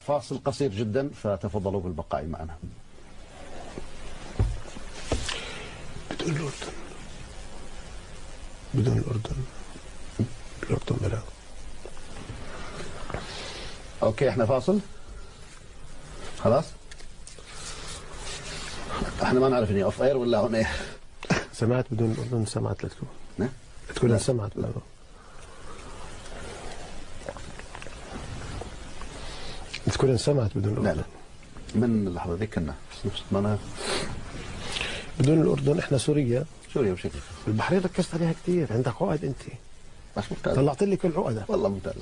فاصل قصير جدا فتفضلوا بالبقاء معنا. بدون الأردن، بدون الأردن، الأردن بلد. اوكي احنا فاصل خلاص. احنا ما نعرف اني اوف اير ولا اون اير. سمعت بدون الأردن، سمعت لتكون نعم تكون سمعت بدون تكون سمعت بدون الأردن. لا من اللحظة ذيك كنا ما أنا بدون الأردن احنا سوريا بشكل البحرين ركزت عليها كثير. عندك عقد انت بس ممتاز، طلعت لي كل عقدك والله ممتاز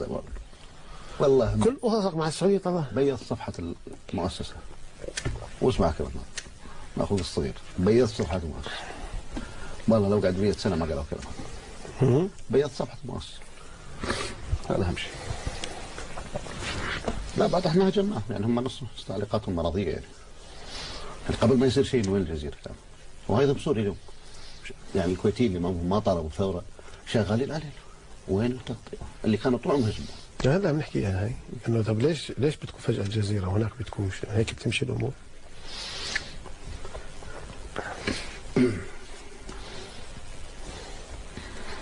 والله كل قصصك مع السعودية طلع. بيض صفحة المؤسسة واسمع كمان ما أخوك الصغير بيض صفحة المؤسسة. والله لو قعد 100 سنة ما قالوا كلمة. بيض صفحة المؤسسة هذا أهم شيء. لا بعد احنا هجمناهم يعني هم نص تعليقاتهم مرضية يعني قبل ما يصير شيء وين الجزيرة كان وهذا بسوريا اليوم يعني الكويتيين اللي ما طلبوا ثورة شغالين عليه وين التغطية اللي كانوا طول عمرهم يهجمون. هذا عم نحكي عن هاي انه طب ليش بدكم فجأة الجزيرة وهناك بتكون هيك بتمشي الأمور؟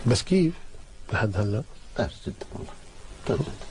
بس كيف لحد هلا؟ جدا والله جدا.